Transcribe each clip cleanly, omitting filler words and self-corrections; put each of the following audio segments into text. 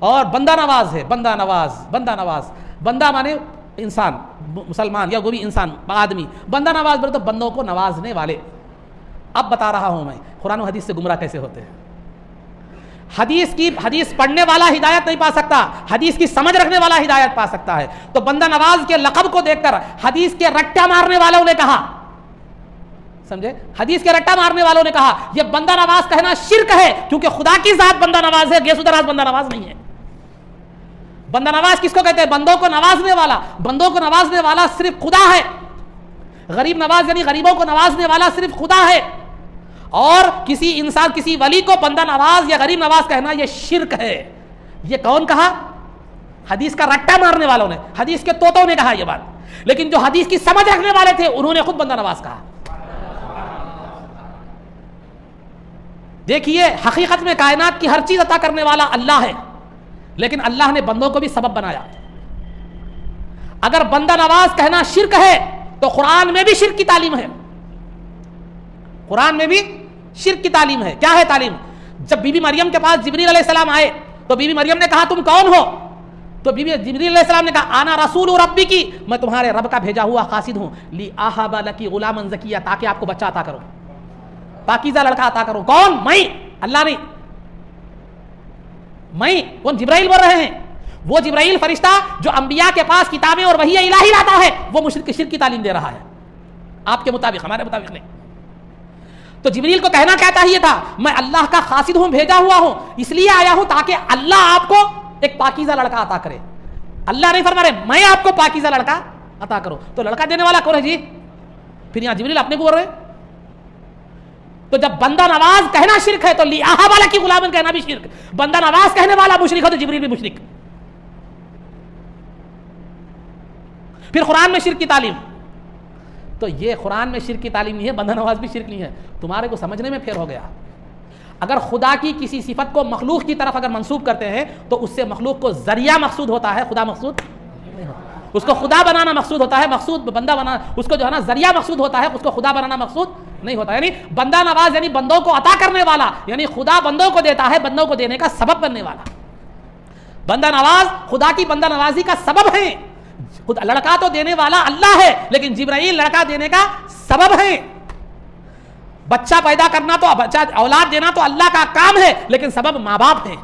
और बंदा नवाज है, बंदा नवाज, बंदा नवाज, बंदा माने इंसान, मुसलमान या वो भी इंसान आदमी, बंदा नवाज बोले तो बंदों को नवाजने वाले। अब बता रहा हूं मैं कुरान और हदीस से गुमराह कैसे होते हैं। हदीस पढ़ने वाला हिदायत नहीं पा सकता, हदीस की समझ रखने वाला हिदायत पा सकता है। तो बंदा नवाज के लक़ब को देखकर हदीस के रट्टा मारने वालों ने कहा, समझे, हदीस के रट्टा मारने वालों ने कहा यह बंदा नवाज कहना शिर्क है, क्योंकि खुदा की जात बंदा नवाज है, गेसुदराज बंदा नवाज नहीं है। बंदा नवाज किसको कहते हैं? बंदों को नवाजने वाला। बंदों को नवाजने वाला सिर्फ खुदा है। गरीब नवाज यानी गरीबों को नवाजने वाला सिर्फ खुदा है। और किसी इंसान, किसी वली को बंदा नवाज या गरीब नवाज कहना यह शिर्क है। यह कौन कहा? हदीस का रट्टा मारने वालों ने, हदीस के तोतों ने कहा यह बात। लेकिन जो हदीस की समझ रखने वाले थे उन्होंने खुद बंदा नवाज कहा। देखिए, हकीकत में कायनात की हर चीज अता करने वाला अल्लाह है, लेकिन अल्लाह ने बंदों को भी सबब बनाया। अगर बंदा नवाज कहना शिर्क है तो कुरान में भी शिर्क की तालीम है। कुरान में भी शिर्क की तालीम है। क्या है तालीम? जब बीबी मरियम के पास जिब्रील अलैहिस्सलाम आए तो बीबी मरियम ने कहा तुम कौन हो? तो बीबी जिब्रील अलैहिस्सलाम ने कहा आना रसूल रब्बी की, मैं तुम्हारे रब का भेजा हुआ कासिद हूं। ली आहाबा लकी गुलामन ज़किया, ताकि आपको बच्चा अता करो, पाकीज़ा लड़का अता करो। कौन? मैं, अल्लाह नहीं, मैं। कौन? जिब्राइल बोल रहे हैं। वो जिब्राइल फरिश्ता जो अंबिया के पास किताबें और वही इलाही लाता है, वो मुशरिक शिर्क की तालीम दे रहा है आपके मुताबिक, हमारे मुताबिक नहीं। तो जिब्रील को कहना क्या चाहिए था? मैं अल्लाह का खासिद हूं, भेजा हुआ हूं, इसलिए आया हूं ताकि अल्लाह आपको एक पाकीज़ा लड़का अता करे। अल्लाह नहीं फरमा रहे मैं आपको पाकीज़ा लड़का अता करो। तो लड़का देने वाला कौन है जी? फिर यहां जिब्रील अपने को बोल रहे। तो जब बंदा नवाज कहना शिर्क है तो लियाहा वाला की गुलामन कहना भी शिर्क। बंदा नवाज कहने वाला मुशरिक हो तो जिब्रील भी मुशरिक। फिर कुरान में शिर्क की तालीम, तो ये कुरान में शिर्क की तालीम नहीं है, बंदा नवाज भी शिर्क नहीं है। तुम्हारे को समझने में फेर हो गया। अगर खुदा की किसी सिफत को मखलूक की तरफ अगर मंसूब करते हैं तो उससे मखलूक को जरिया मकसूद होता है, खुदा मकसूद नहीं होता। उसको खुदा बनाना मकसूद होता है, मकसूद बंदा बनाना, उसको जो है ना जरिया मकसूद होता है, उसको खुदा बनाना मकसूद नहीं होता। यानी बंदा नवाज यानी बंदों को अता करने वाला, यानी खुदा बंदों को देता है, बंदों को देने का सबब बनने वाला। बंदा नवाज खुदा की बंदा नवाजी का सबब है। लड़का तो देने वाला अल्लाह है, लेकिन जिब्राइल लड़का देने का सबब है। बच्चा पैदा करना तो बच्चा औलाद देना तो अल्लाह का काम है, लेकिन सबब माँ बाप है।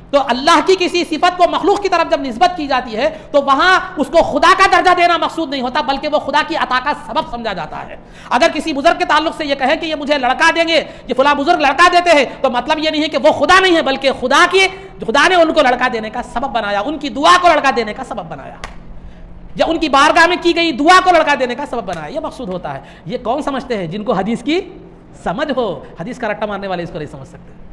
तो अल्लाह की किसी सिफत को मखलूक की तरफ जब निस्बत की जाती है तो वहां उसको खुदा का दर्जा देना मकसूद नहीं होता, बल्कि वो खुदा की अता का सबब समझा जाता है। अगर किसी बुजुर्ग के ताल्लुक से ये कहे कि ये मुझे लड़का देंगे, ये फला बुजुर्ग लड़का देते हैं, तो मतलब ये नहीं है कि वो खुदा नहीं है, बल्कि खुदा ने उनको लड़का देने का सबब बनाया, उनकी दुआ को लड़का देने का सबब बनाया, या उनकी बारगाह में की गई दुआ को लड़का देने का सबब बनाया। ये मकसूद होता है। ये कौन समझते हैं? जिनको हदीस की समझ हो। हदीस का रट्टा मारने वाले इसको नहीं समझ सकते।